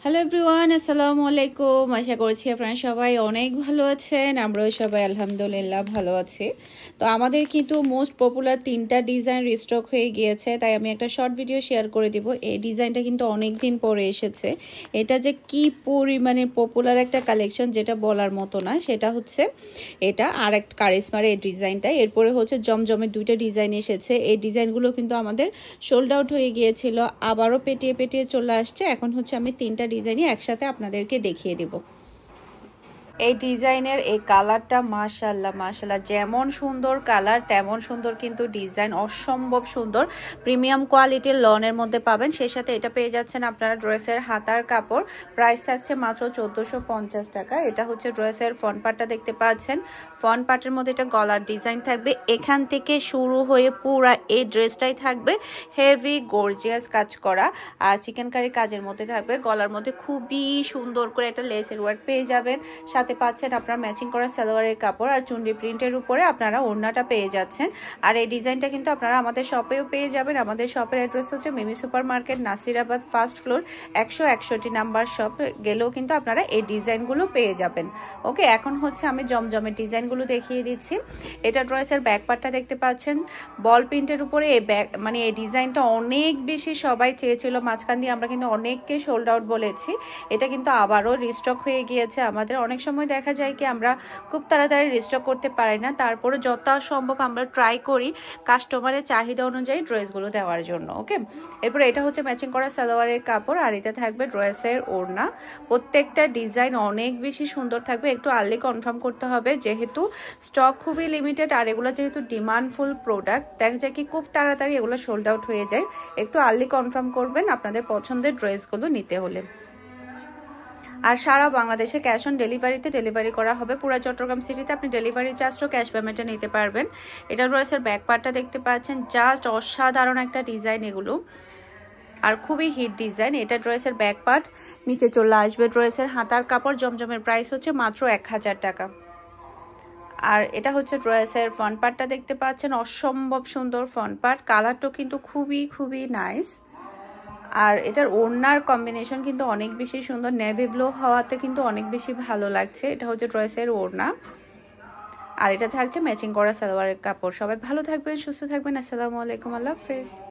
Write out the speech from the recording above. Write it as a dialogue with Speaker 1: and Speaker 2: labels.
Speaker 1: Hello everyone, আসসালামু আলাইকুম। আশা করছি আপনারা সবাই অনেক ভালো আছেন। আমরাও সবাই আলহামদুলিল্লাহ ভালো আছি। তো আমাদের কিন্তু মোস্ট পপুলার 3টা ডিজাইন রিস্টক হয়ে গিয়েছে, তাই আমি একটা শর্ট ভিডিও শেয়ার করে দিব। এই ডিজাইনটা কিন্তু অনেক দিন পরে এসেছে। এটা যে কি পরিমাণে পপুলার একটা কালেকশন যেটা বলার মতো না। সেটা হচ্ছে এটা আর একটা কারিশমার এই ডিজাইনটা। এরপরে হচ্ছে জমজমের 2টা ডিজাইন এসেছে। এই ডিজাইনগুলো কিন্তু আমাদের সোল্ড আউট হয়ে গিয়েছিল, আবারও পেটিয়ে পেটিয়ে চলে আসছে। এখন হচ্ছে আমি 3টা ডিজাইনই একসাথে আপনাদেরকে দেখিয়ে দিব। এই ডিজাইনের এই কালারটা মাশাআল্লাহ মাশাআল্লাহ, যেমন সুন্দর কালার তেমন সুন্দর কিন্তু ডিজাইন, অসম্ভব সুন্দর। প্রিমিয়াম কোয়ালিটির লনের মধ্যে পাবেন। সেই সাথে এটা পেয়ে যাচ্ছেন আপনারা ড্রেসের হাতার কাপড়। প্রাইস থাকছে মাত্র 1450 টাকা। এটা হচ্ছে ড্রেসের ফ্রন্ট পার্টটা দেখতে পাচ্ছেন। ফ্রন্ট পার্টের মধ্যে এটা গলার ডিজাইন থাকবে। এখান থেকে শুরু হয়ে পুরা এই ড্রেসটাই থাকবে হেভি গর্জিয়াস কাজ করা, আর চিকেন কারি কাজের মধ্যে থাকবে। গলার মধ্যে খুবই সুন্দর করে একটা লেসের ওয়ার্ক পেয়ে যাবেন। সাথে পাচ্ছেন আপনারা ম্যাচিং করা সালোয়ারের কাপড়, আর চুনরি প্রিন্টের উপরে আপনারা ওড়নাটা পেয়ে যাচ্ছেন। আর এই ডিজাইনটা কিন্তু আপনারা আমাদের শপেও পেয়ে যাবেন। আমাদের শপের অ্যাড্রেস হচ্ছে Mimi super market, Nasirabad, first floor, 161 number shop গেলেও কিন্তু আপনারা এই ডিজাইনগুলো পেয়ে যাবেন। ওকে, এখন হচ্ছে আমি জমজমের ডিজাইনগুলো দেখিয়ে দিচ্ছি। এটা ড্রেসের ব্যাক পার্টটা দেখতে পাচ্ছেন বল প্রিন্টের উপরে। এই ব্যাক মানে এই ডিজাইনটা অনেক বেশি সবাই চেয়েছিল। মাঝখান দিয়ে আমরা কিন্তু অনেককে সোল্ড আউট বলেছি। এটা কিন্তু আবারও রিস্টক হয়ে গিয়েছে। আমাদের অনেক সময় দেখা যায় কি আমরা খুব তাড়াতাড়ি রিস্টক করতে পারি না, তারপরে যত সম্ভব আমরা ট্রাই করি কাস্টমারের চাহিদা অনুযায়ী ড্রেসগুলো দেওয়ার জন্য। ওকে, এরপরে এটা হচ্ছে ম্যাচিং করা সালোয়ারের কাপড়, আর এটা থাকবে ড্রেসের ওড়না। প্রত্যেকটা ডিজাইন অনেক বেশি সুন্দর থাকবে। একটু আর্লি কনফার্ম করতে হবে, যেহেতু স্টক খুবই লিমিটেড, আর এগুলো যেহেতু ডিমান্ডফুল প্রোডাক্ট, দেখা যায় কি খুব তাড়াতাড়ি এগুলো সোল্ড আউট হয়ে যায়। একটু আর্লি কনফার্ম করবেন আপনাদের পছন্দের ড্রেসগুলো নিতে হলে। আর সারা বাংলাদেশে ক্যাশ অন ডেলিভারিতে ডেলিভারি করা হবে। পুরো চট্টগ্রাম সিটিতে আপনি ডেলিভারি চার্জও ক্যাশ পেমেন্টে নিতে পারবেন। এটা ড্রেসের ব্যাক পার্টটা দেখতে পাচ্ছেন, জাস্ট অসাধারণ একটা ডিজাইন এগুলো, আর খুবই হিট ডিজাইন। এটা ড্রেসের ব্যাক পার্ট, নিচে চলে আসবে ড্রেসের হাতার কাপড়। জমজমের প্রাইস হচ্ছে মাত্র 1000 টাকা। আর এটা হচ্ছে ড্রেসের ফ্রন্ট পার্টটা দেখতে পাচ্ছেন, অসম্ভব সুন্দর ফ্রন্ট পার্ট। কালারটাও কিন্তু খুবই নাইস। আর এটার ওড়নার কম্বিনেশন কিন্তু অনেক বেশি সুন্দর, নেভি ব্লু হওয়াতে কিন্তু অনেক বেশি ভালো লাগছে। এটা হচ্ছে ড্রেসের ওড়না, আর এটা থাকছে ম্যাচিং করা সালোয়ারের কাপড়। সবাই ভালো থাকবেন, সুস্থ থাকবেন। আসসালামু আলাইকুম, আল্লাহ হাফেজ।